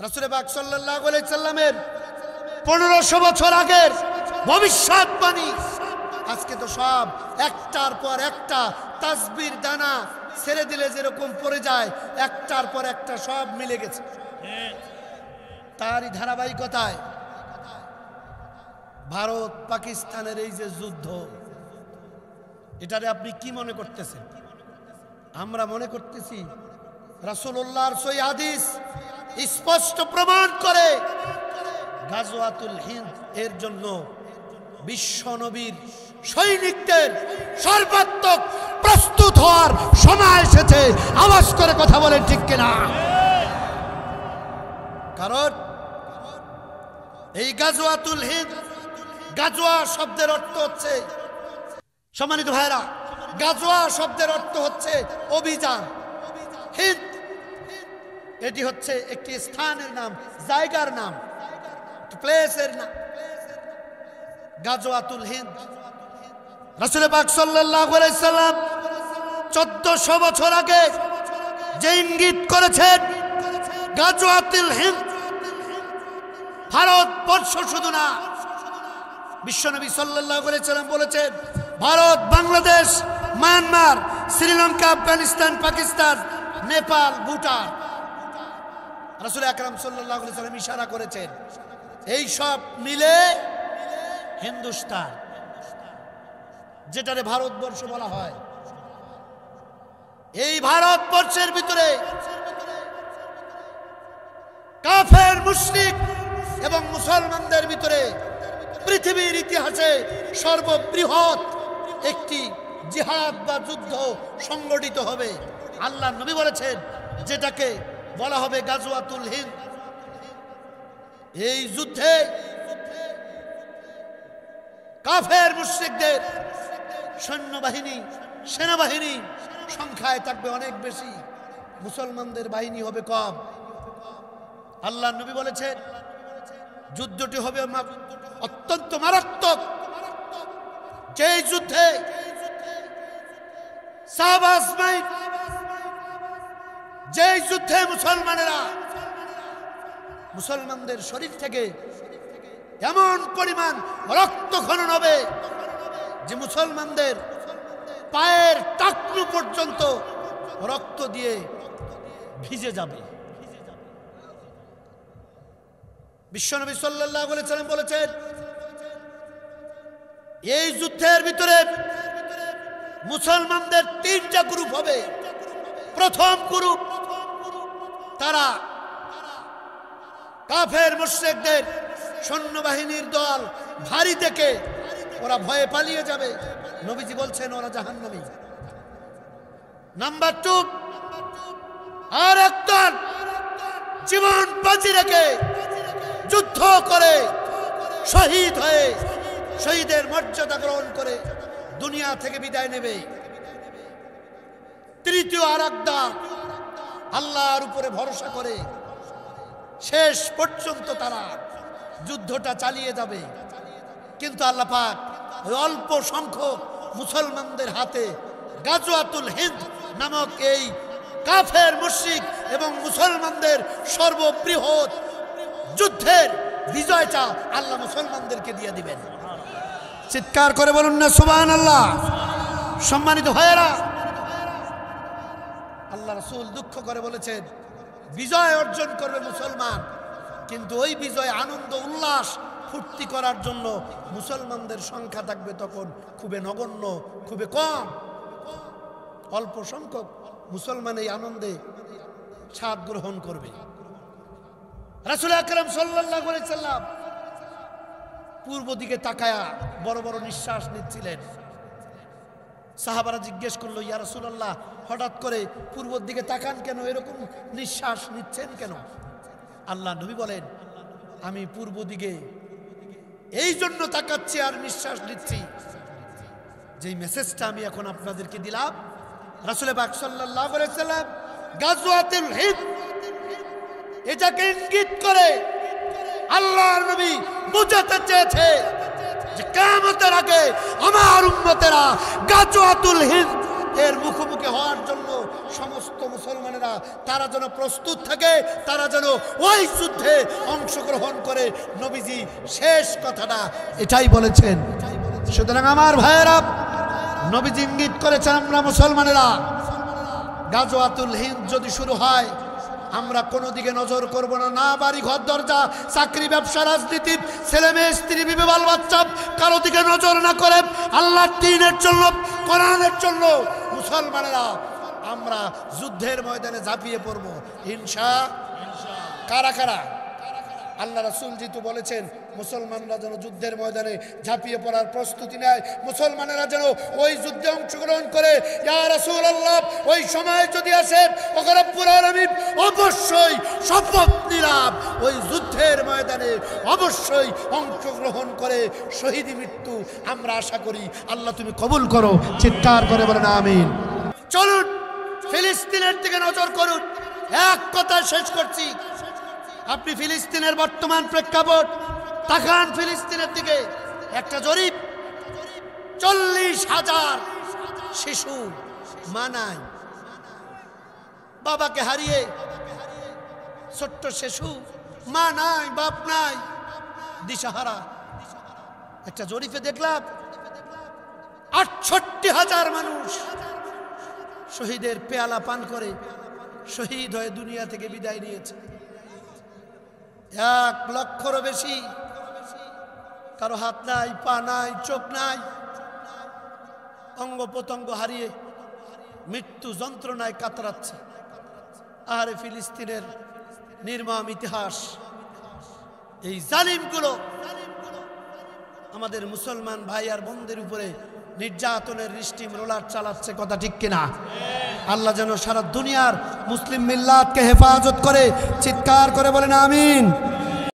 রাসূল পাক সাল্লাল্লাহু আলাইহি সাল্লামের 1500 বছর আগের ভবিষ্যৎবাণী আজকে তো সব একটার পর একটা তাসবির দানা ছেড়ে দিলে যেরকম পড়ে যায় একটার পর একটা সব মিলে গেছে। তারই ধারাবাহিকতায় ভারত পাকিস্তানের এই যে যুদ্ধ, এটারে আপনি কি মনে করতেছেন? আমরা মনে করতেছি রাসূলুল্লাহর সহিহ হাদিস স্পষ্ট প্রমাণ করে গাজওয়াতুল হিন্দ এর জন্য বিশ্ব নবীর সৈনিকদের সর্বাত্মক প্রস্তুত হওয়ার সময় এসেছে। আওয়াজ করে কথা বলেন ঠিক কিনা? কারণ এই গাজওয়াতুল হিন্দ, গাজওয়া শব্দের অর্থ হচ্ছে, সম্মানিত ভাইরা, গাজওয়া শব্দের অর্থ হচ্ছে অভিযান। হিন্দ এটি হচ্ছে একটি স্থানের নাম, জায়গার নাম, প্লেসের নাম। গাজওয়াতুল হিন্দ রাসূল পাক সাল্লাল্লাহু আলাইহি সাল্লাম 1400 বছর আগে যে ইঙ্গিত করেছেন, গাজওয়াতুল হিন্দ ভারতবর্ষ শুধু না, বিশ্বনবী সাল্লাল্লাহু আলাইহি সাল্লাম বলেছেন ভারত, বাংলাদেশ, মায়ানমার, শ্রীলঙ্কা, আফগানিস্তান, পাকিস্তান, নেপাল, ভুটান। রাসূল আকরাম সাল্লাল্লাহু আলাইহি সাল্লাম ইশারা করেছেন এই সব মিলে হিন্দুস্তান, যেটারে ভারতবর্ষ বলা হয়। এই ভারতবর্ষের ভিতরে কাফের, মুশরিক এবং মুসলমানদের ভিতরে পৃথিবীর ইতিহাসে সর্ববৃহৎ একটি জিহাদ বা যুদ্ধ সংগঠিত হবে। আল্লাহ নবী বলেছেন যেটাকে বলা হবে গাজওয়াতুল হিন্দ। এই যুদ্ধে কাফের মুশরিকদের সৈন্যবাহিনী, সেনাবাহিনী সংখ্যায় থাকবে অনেক বেশি, মুসলমানদের বাহিনী হবে কম। আল্লাহ নবী বলেছেন যুদ্ধটি হবে অত্যন্ত মারাত্মক। যেই যুদ্ধে যেই যুদ্ধে মুসলমানদের শরীর থেকে এমন পরিমাণ রক্তক্ষরণ হবে যে মুসলমানদের পায়ের টাকনু পর্যন্ত রক্ত দিয়ে ভিজে যাবে। বিশ্বনবী সাল্লাল্লাহু আলাইহি সাল্লাম বলেছেন এই যুদ্ধের ভিতরে মুসলমানদের তিনটা গ্রুপ হবে। প্রথম গ্রুপ, তারা কাফের মুশরিকদের সৈন্যবাহিনীর দল ভারী দেখে ওরা ভয়ে পালিয়ে যাবে। নবীজি বলছেন ওরা জাহান্নামী। নাম্বার 2, আর একদল জীবন বাজি রেখে যুদ্ধ করে শহীদ হয়ে শহীদের মর্যাদা গ্রহণ করে দুনিয়া থেকে বিদায় নেবে। তৃতীয় আর একদল আল্লাহর উপরে ভরসা করে শেষ পর্যন্ত তারা যুদ্ধটা চালিয়ে যাবে। কিন্তু আল্লাহ পাক ওই অল্প সংখ্যক মুসলমানদের হাতে গাজওয়াতুল হিন্দ নামক এই কাফের, মুশরিক এবং মুসলমানদের সর্ববৃহৎ যুদ্ধের বিজয়টা আল্লাহ মুসলমানদেরকে দিয়ে দিবেন। চিৎকার করে বলুন না সুবহানাল্লাহ। সম্মানিত ভাইয়েরা, আল্লাহ রাসূল দুঃখ করে বলেছেন বিজয় অর্জন করবে মুসলমান, কিন্তু ওই বিজয় আনন্দ, উল্লাস, ফুর্তি করার জন্য মুসলমানদের সংখ্যা থাকবে তখন খুবই নগণ্য, খুবই কম। অল্প সংখ্যক মুসলমান এই আনন্দে স্বাদ গ্রহণ করবে। রাসূল আকরাম সাল্লাল্লাহু আলাইহি সাল্লাম পূর্ব দিকে তাকায়া বড় বড় নিঃশ্বাস নিচ্ছিলেন। সাহাবারা জিজ্ঞেস করলো, ইয়া রাসূলুল্লাহ, হঠাৎ করে পূর্বর দিকে তাকান কেন, এরকম নিঃশ্বাস নিচ্ছেন কেন? আল্লাহ নবী বলেন আমি পূর্ব দিকে এই জন্য তাকাচ্ছি আর নিঃশ্বাস নিচ্ছি, যেই মেসেজটা আমি এখন আপনাদেরকে দিলাম, রাসূল পাক সাল্লাল্লাহু আলাইহি সাল্লাম গাজওয়াতুল হিন্দ এটাকে ইঙ্গিত করে আল্লাহর নবী বুঝাতে চেয়েছে যে কিয়ামতের আগে আমার উম্মতেরা গাজওয়াতুল হিন্দ এর মুখোমুখি হওয়ার জন্য সমস্ত মুসলমানেরা তারা যেন প্রস্তুত থাকে, তারা যেন ওই যুদ্ধে অংশগ্রহণ করে। নবীজি শেষ কথাটা এটাই বলেছেন। সুতরাং আমার ভাইয়েরা, নবীজি ইঙ্গিত করেছেন আমরা মুসলমানেরা গাজওয়াতুল হিন্দ যদি শুরু হয় আমরা কোনো দিকে নজর করব না, না বাড়ি ঘর দরজা চাকরি ব্যবসা রাজনীতি ছেলে মেয়ে স্ত্রী বিবি বাল বাচ্চা কারো দিকে নজর না করে আল্লাহর দ্বীনের জন্য কোরআনের জন্য মুসলমানেরা আমরা যুদ্ধের ময়দানে ঝাঁপিয়ে পড়ব ইনশাআল্লাহ। কারা কারা? আল্লাহ রাসূল যেহেতু বলেছেন মুসলমানরা যেন যুদ্ধের ময়দানে ঝাঁপিয়ে পড়ার প্রস্তুতি নেয়, মুসলমানেরা যেন ওই যুদ্ধে অংশগ্রহণ করে। ইয়া রাসূলুল্লাহ, ওই সময় যদি আসে রব্বুল আলামিন অবশ্যই শপথ নিলাম ওই যুদ্ধের ময়দানে অবশ্যই অংশগ্রহণ করে শহীদ মৃত্যু আমরা আশা করি। আল্লাহ তুমি কবুল করো, চিৎকার করে বলেন আমিন। চলুন ফিলিস্তিনের দিকে নজর করুন। এক কথা শেষ করছি, আপনি ফিলিস্তিনের বর্তমান প্রেক্ষাপট তাকান, ফিলিস্তিনের দিকে একটা জরিপ 40,000 শিশু মা নাই, বাবাকে হারিয়ে ছোট্ট শিশু, মা নাই বাপ নাই, দিশাহারা। একটা জরিপে দেখলাম 68,000 মানুষ শহীদের পেয়ালা পান করে শহীদ হয়ে দুনিয়া থেকে বিদায় নিয়েছে। 1 লক্ষেরও বেশি কারো হাত নাই, পা নাই, চোখ নাই, অঙ্গ প্রত্যঙ্গ হারিয়ে মৃত্যু যন্ত্রণায় কাতরাচ্ছে। আরে ফিলিস্তিনের নির্মম ইতিহাস, এই জালিমগুলো আমাদের মুসলমান ভাই আর বোনদের উপরে নির্যাতনের স্টিম রোলার চালাচ্ছে, কথা ঠিক কিনা? আল্লাহ যেন সারা দুনিয়ার মুসলিম মিল্লাতকে হেফাজত করে, চিৎকার করে বলেন আমিন।